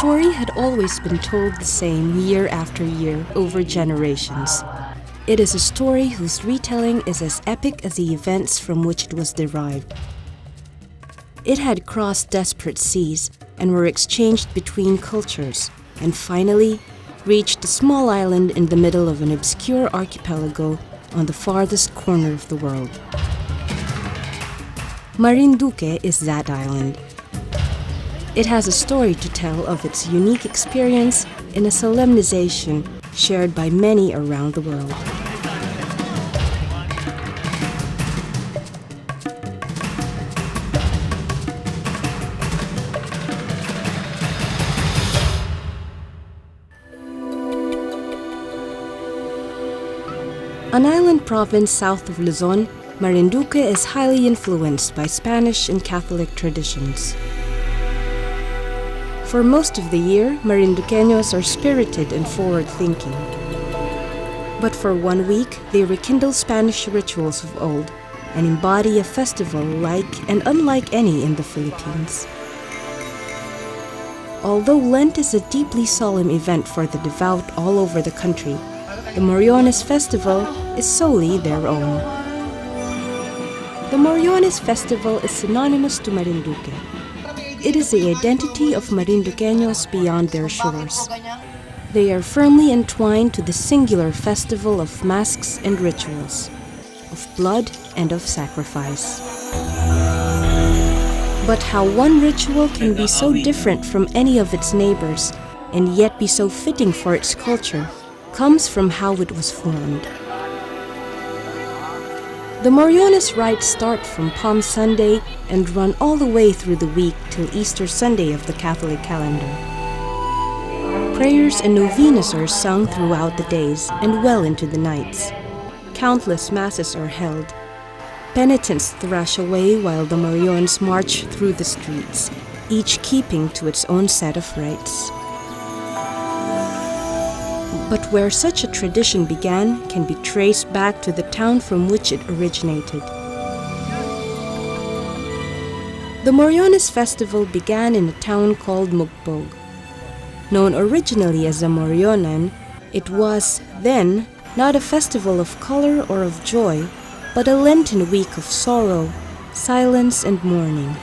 story had always been told the same year after year over generations. It is a story whose retelling is as epic as the events from which it was derived. It had crossed desperate seas and were exchanged between cultures, and finally reached a small island in the middle of an obscure archipelago on the farthest corner of the world. Marinduque is that island. It has a story to tell of its unique experience in a solemnization shared by many around the world. An island province south of Luzon, Marinduque is highly influenced by Spanish and Catholic traditions. For most of the year, Marinduqueños are spirited and forward-thinking. But for 1 week, they rekindle Spanish rituals of old and embody a festival like and unlike any in the Philippines. Although Lent is a deeply solemn event for the devout all over the country, the Moriones festival is solely their own. The Moriones festival is synonymous to Marinduque. It is the identity of Marinduqueños beyond their shores. They are firmly entwined to the singular festival of masks and rituals, of blood and of sacrifice. But how one ritual can be so different from any of its neighbors and yet be so fitting for its culture comes from how it was formed. The Moriones rites start from Palm Sunday and run all the way through the week till Easter Sunday of the Catholic calendar. Prayers and novenas are sung throughout the days and well into the nights. Countless masses are held. Penitents thrash away while the Moriones march through the streets, each keeping to its own set of rites. But where such a tradition began can be traced back to the town from which it originated. The Moriones festival began in a town called Mugpog. Known originally as a Morionan, it was, then, not a festival of color or of joy, but a Lenten week of sorrow, silence, and mourning.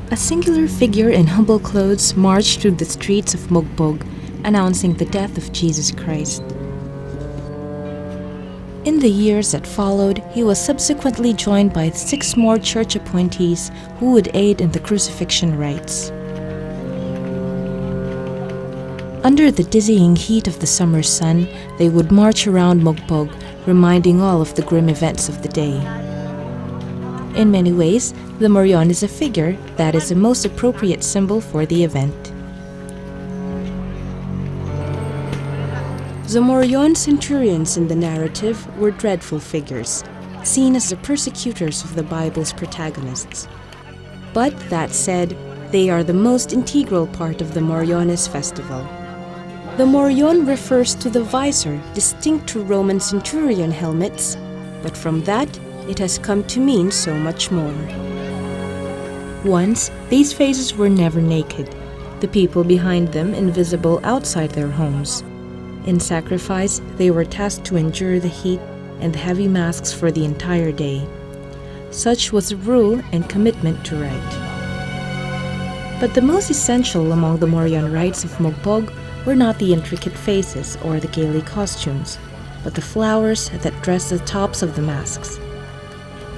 A singular figure in humble clothes marched through the streets of Mugpog, announcing the death of Jesus Christ. In the years that followed, he was subsequently joined by 6 more church appointees who would aid in the crucifixion rites. Under the dizzying heat of the summer sun, they would march around Mugpog, reminding all of the grim events of the day. In many ways, the Morion is a figure that is the most appropriate symbol for the event. The Morion centurions in the narrative were dreadful figures, seen as the persecutors of the Bible's protagonists. But that said, they are the most integral part of the Moriones festival. The Morion refers to the visor distinct to Roman centurion helmets, but from that, it has come to mean so much more. Once, these faces were never naked, the people behind them invisible outside their homes. In sacrifice, they were tasked to endure the heat and the heavy masks for the entire day. Such was the rule and commitment to rite. But the most essential among the Morion rites of Mugpog were not the intricate faces or the gaily costumes, but the flowers that dressed the tops of the masks.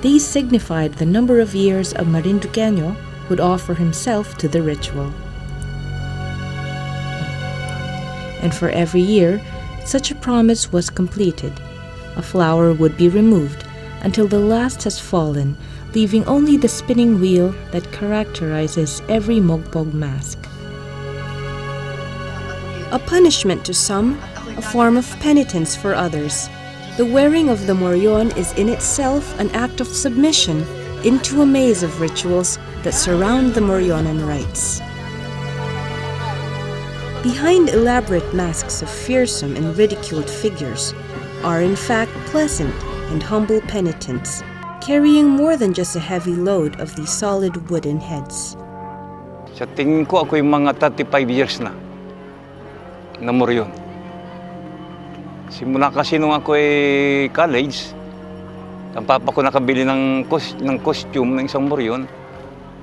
These signified the number of years a Marinduqueño would offer himself to the ritual. And for every year, such a promise was completed. A flower would be removed until the last has fallen, leaving only the spinning wheel that characterizes every Mugpog mask. A punishment to some, a form of penitence for others. The wearing of the Morion is in itself an act of submission into a maze of rituals that surround the Morionan rites. Behind elaborate masks of fearsome and ridiculed figures are in fact pleasant and humble penitents, carrying more than just a heavy load of these solid wooden heads. Sa tingin ko, ako yung mga 35 years na moryon. Simula kasi nung ako college, ang papa ko nakabili ng costume ng isang moryon.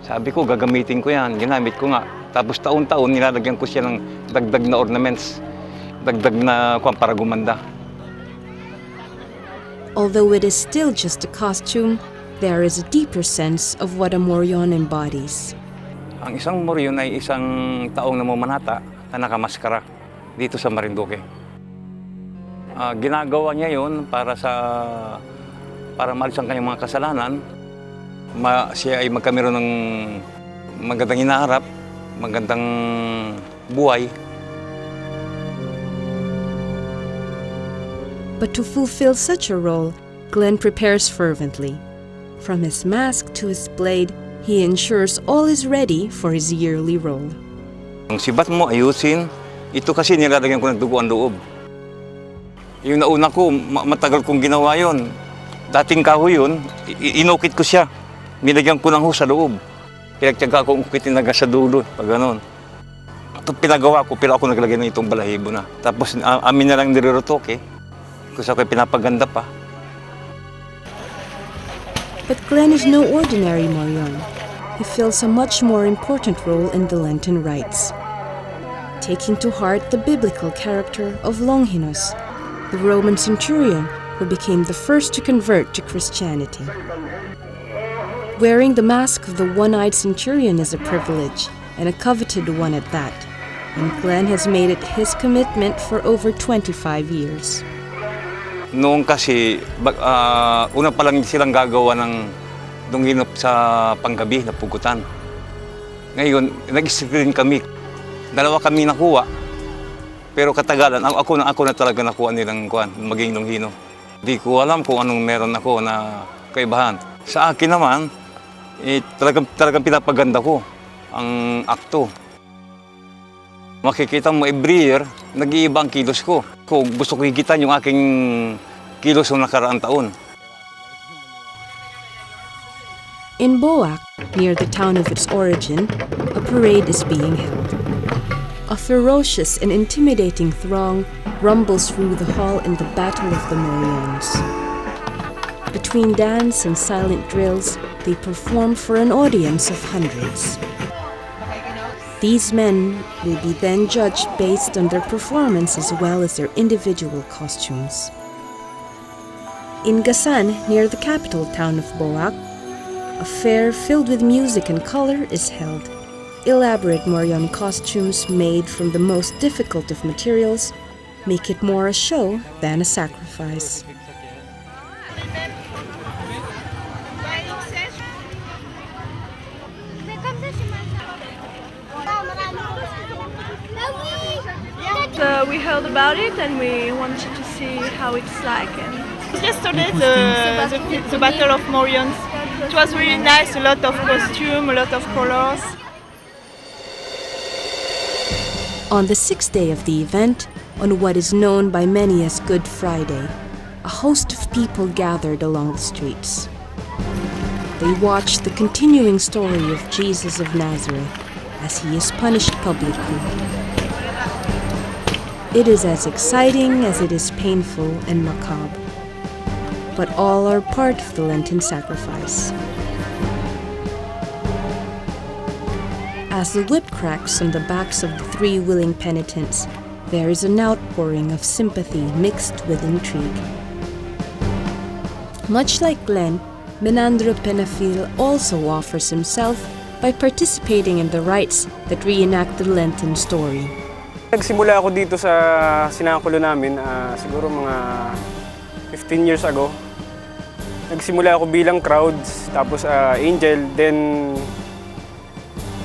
Sabi ko, gagamitin ko yan. Ginamit ko nga. Tapos taon-taon, nilalagyan ko siya ng dagdag na ornaments, dagdag na para gumanda. Although it is still just a costume, there is a deeper sense of what a moryon embodies. Ang isang moryon ay isang taong namamanata na nakamaskara dito sa Marinduque. Ginagawa niya yon para maalis ang kanyang mga kasalanan. Siya ay magkameron ng magandang hinaharap, magandang buhay. But to fulfill such a role, Glenn prepares fervently. From his mask to his blade, he ensures all is ready for his yearly role. Ang sibat mo ayusin, ito kasi nilalagyan ko ng dugo ang loob. Yung nauna ko, matagal kong ginawa yon. Dating kahoy yun, inukit ko siya. Nilagyan ko ng sa loob. Pinagtyaga ko ukitin na sa dulo, pag ganon. Ito pinagawa ko, pero ako naglagay ng itong balahibo na. Tapos amin na lang nilirotoke. Kasi ako'y pinapaganda pa. But Glenn is no ordinary moryon. He fills a much more important role in the Lenten rites, taking to heart the biblical character of Longinus, the Roman centurion who became the first to convert to Christianity. Wearing the mask of the one-eyed centurion is a privilege, and a coveted one at that, and Glenn has made it his commitment for over 25 years. Noong kasi, una pa lang silang gagawa ng dunghinop sa panggabi na pugutan. Ngayon, nag-isip rin kami. Dalawa kami nakuha, pero katagalan, ako na talaga nakuha nilang maging dunghino. Di ko alam kung anong meron ako na kaibahan. Sa akin naman, talagang pinapaganda ko ang akto. Makikita mo every year, nag-iiba ang kilos ko. Kung gusto ko higitan yung aking kilos ng nakaraang taon. In Boac, near the town of its origin, a parade is being held. A ferocious and intimidating throng rumbles through the hall in the Battle of the Morions. Between dance and silent drills, they perform for an audience of hundreds. These men will be then judged based on their performance as well as their individual costumes. In Gasan, near the capital town of Boac, a fair filled with music and color is held. Elaborate Moryon costumes made from the most difficult of materials make it more a show than a sacrifice. We heard about it and we wanted to see how it's like. And yesterday, the Battle of Morions. It was really nice, a lot of costume, a lot of colors. On the sixth day of the event, on what is known by many as Good Friday, a host of people gathered along the streets. They watched the continuing story of Jesus of Nazareth as he is punished publicly. It is as exciting as it is painful and macabre, but all are part of the Lenten sacrifice. As the whip cracks on the backs of the three willing penitents, there is an outpouring of sympathy mixed with intrigue. Much like Glenn, Menandro Penafil also offers himself by participating in the rites that reenact the Lenten story. Nagsimula ako dito sa sinakulo namin siguro mga 15 years ago. Nagsimula ako bilang crowds, tapos angel, then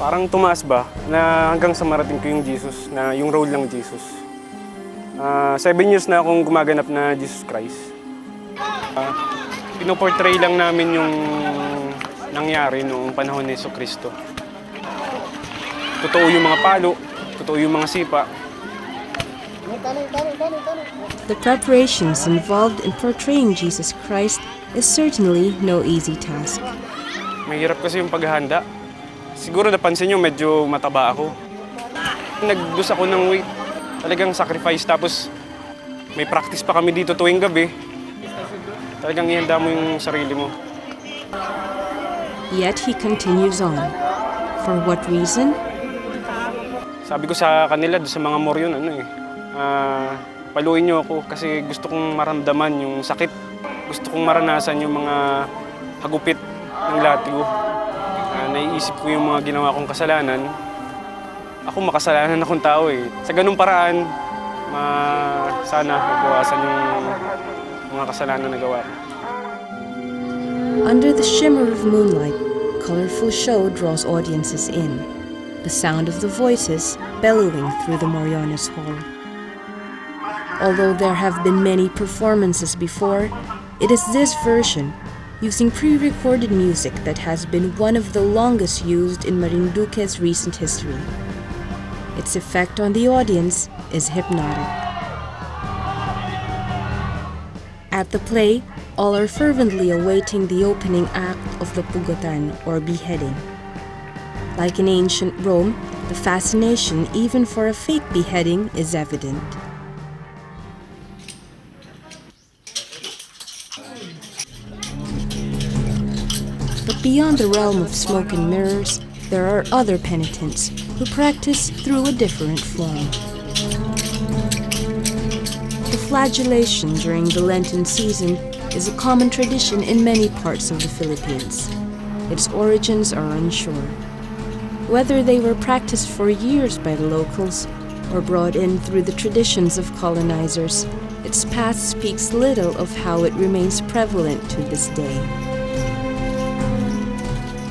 parang tumaas ba na hanggang sa marating ko yung Jesus, na yung role ng Jesus. 7 years na akong gumaganap na Jesus Christ. Pinoportray lang namin yung nangyari noong panahon ni Jesucristo. Totoo yung mga palo, totoo yung mga sipa, The preparations involved in portraying Jesus Christ is certainly no easy task. Mahirap kasi yung paghahanda. Siguro napansin nyo, medyo mataba ako. Nag-lose ako ng weight. Talagang sacrifice. Tapos may practice pa kami dito tuwing gabi. Talagang ihanda mo yung sarili mo. Yet he continues on. For what reason? Sabi ko sa kanila, sa mga moryon, paluin niyo ako kasi gusto kong maramdaman yung sakit. Gusto kong maranasan yung mga hagupit ng latigo. Naiisip ko yung mga ginawa kong kasalanan. Ako makasalanan akong tao eh. Sa ganung paraan, sana mabawasan yung mga kasalanan na gawa ko. Under the shimmer of moonlight, colorful show draws audiences in. The sound of the voices bellowing through the Moriones Hall. Although there have been many performances before, it is this version, using pre-recorded music, that has been one of the longest used in Marinduque's recent history. Its effect on the audience is hypnotic. At the play, all are fervently awaiting the opening act of the pugutan, or beheading. Like in ancient Rome, the fascination even for a fake beheading is evident. But beyond the realm of smoke and mirrors, there are other penitents who practice through a different form. The flagellation during the Lenten season is a common tradition in many parts of the Philippines. Its origins are unsure. Whether they were practiced for years by the locals or brought in through the traditions of colonizers, its past speaks little of how it remains prevalent to this day.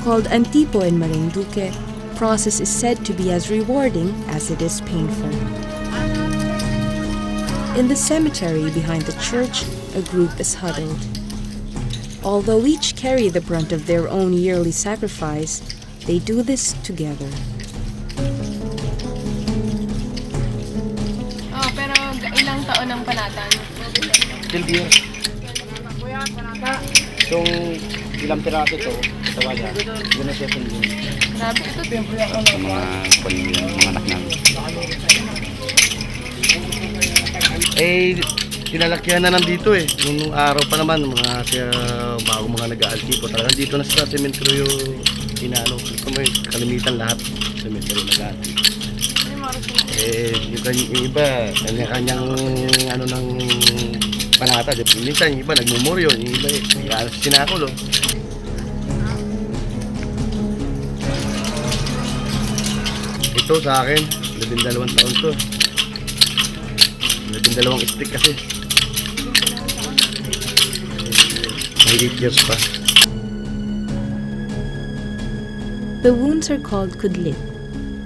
Called antipo in Marinduque, process is said to be as rewarding as it is painful. In the cemetery behind the church, a group is huddled. Although each carry the brunt of their own yearly sacrifice, they do this together. Pero ilang taon ang panatan? 12 years. Itong ilang piraso ito, tawa niya, yun na siya sundin. Grabe, ito Mga anak namin. Tinalakyan na nandito eh. Nung araw pa naman, bago mga nag-aaltipo. Talagang dito na sa cemetery yung inaano. May kalimitan lahat sa cemetery nag-aaltipo. Yung iba, kanya-kanyang ng panata. Minsan yung iba nagmumoryo, yung iba nag-aalas sinakulo. Ito sa akin, 12 taon to. 12 stick kasi. May 8 years pa. The wounds are called kudlit.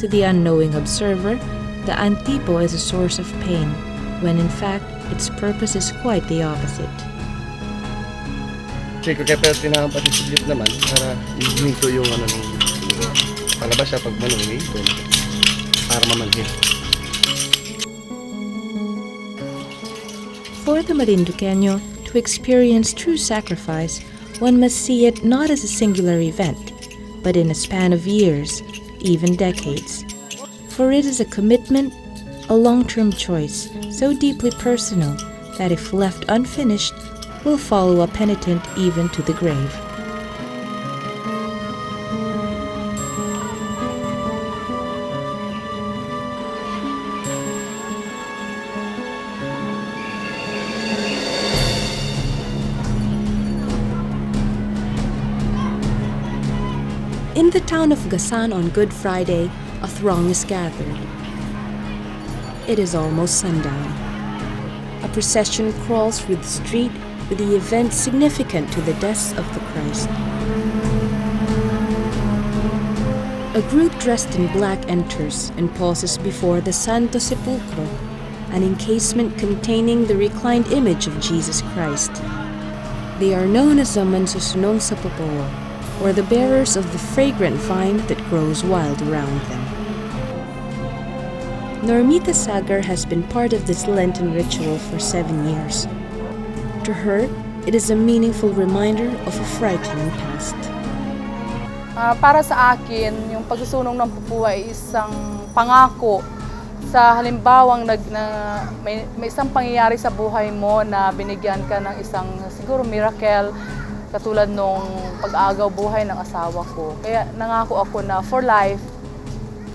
To the unknowing observer, the antipo is a source of pain, when in fact, its purpose is quite the opposite. Kasi kaya pero tinahampas yung siglit naman para hinto yung palabas siya pag manungi para mamanhid. For the Marinduqueño, to experience true sacrifice, one must see it not as a singular event, but in a span of years, even decades. For it is a commitment, a long-term choice, so deeply personal that if left unfinished, will follow a penitent even to the grave. In the town of Gasan on Good Friday, a throng is gathered. It is almost sundown. A procession crawls through the street with the event significant to the deaths of the Christ. A group dressed in black enters and pauses before the Santo Sepulcro, an encasement containing the reclined image of Jesus Christ. They are known as the Mansusunong sa Popoa, or the bearers of the fragrant vine that grows wild around them. Normita Sagar has been part of this Lenten ritual for 7 years. To her, it is a meaningful reminder of a frightening past. Para sa akin, yung pagsusunog ng pupuwa ay isang pangako sa halimbawang may isang pangyayari sa buhay mo na binigyan ka ng isang siguro miracle katulad nung pag-agaw buhay ng asawa ko. Kaya nangako ako na for life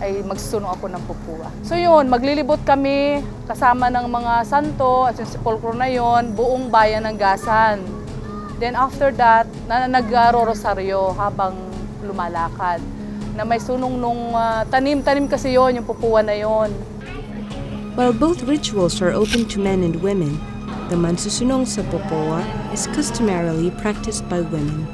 ay magsusunog ako ng pupuwa. So yun, maglilibot kami kasama ng mga santo at yung sepulkro na yun, buong bayan ng Gasan. Then after that, nag-rosaryo habang lumalakad. Na may sunong nung tanim-tanim kasi yon yung pupuwa na yon. While both rituals are open to men and women, the mansusunong sa pupuwa is customarily practiced by women.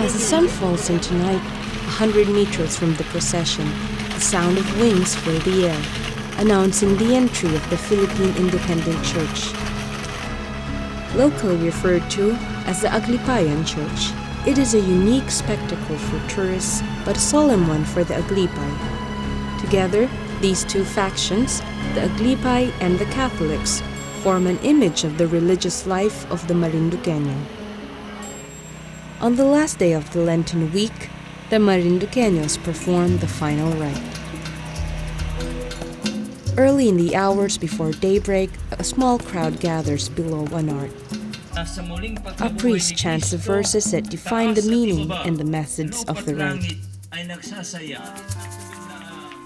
As the sun falls into night, 100 meters from the procession, the sound of wings fill the air, announcing the entry of the Philippine Independent Church. Locally referred to as the Aglipayan Church, it is a unique spectacle for tourists, but a solemn one for the Aglipay. Together, these two factions, the Aglipay and the Catholics, form an image of the religious life of the Marinduqueño. On the last day of the Lenten week, the Marinduqueños perform the final rite. Early in the hours before daybreak, a small crowd gathers below an arch. A priest chants the verses that define the meaning and the methods of the rite.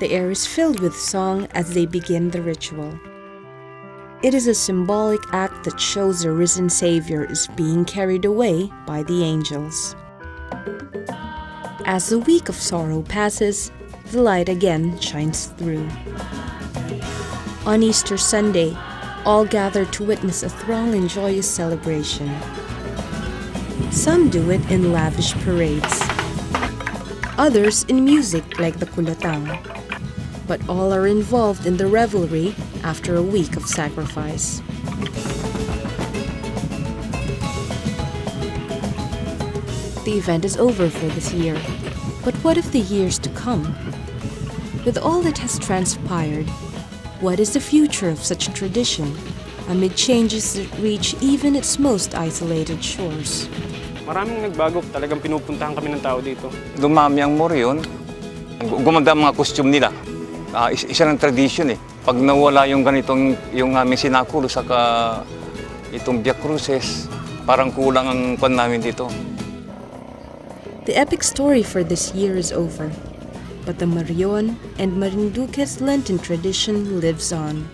The air is filled with song as they begin the ritual. It is a symbolic act that shows the risen Savior is being carried away by the angels. As the week of sorrow passes, the light again shines through. On Easter Sunday, all gather to witness a throng and joyous celebration. Some do it in lavish parades, others in music like the kulatang. But all are involved in the revelry after a week of sacrifice. The event is over for this year, but what of the years to come? With all that has transpired, what is the future of such a tradition amid changes that reach even its most isolated shores? Maraming nagbago, talagang pinupuntahan kami ng tao dito. Dumami ang Moryon, gumanda ang mga costume nila. Isa ng tradition eh. Pag nawala yung ganitong, yung aming sinakulo saka itong Via Cruces, parang kulang ang kwan namin dito. The epic story for this year is over, but the Marion and Marinduque's Lenten tradition lives on.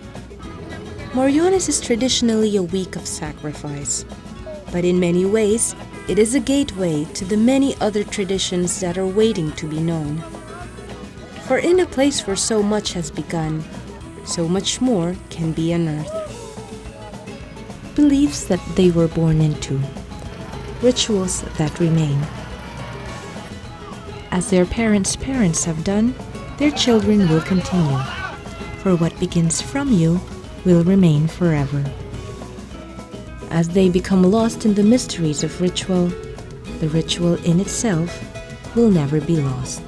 Moriones is traditionally a week of sacrifice, but in many ways, it is a gateway to the many other traditions that are waiting to be known. For in a place where so much has begun, so much more can be unearthed. Beliefs that they were born into, rituals that remain. As their parents' parents have done, their children will continue. For what begins from you will remain forever. As they become lost in the mysteries of ritual, the ritual in itself will never be lost.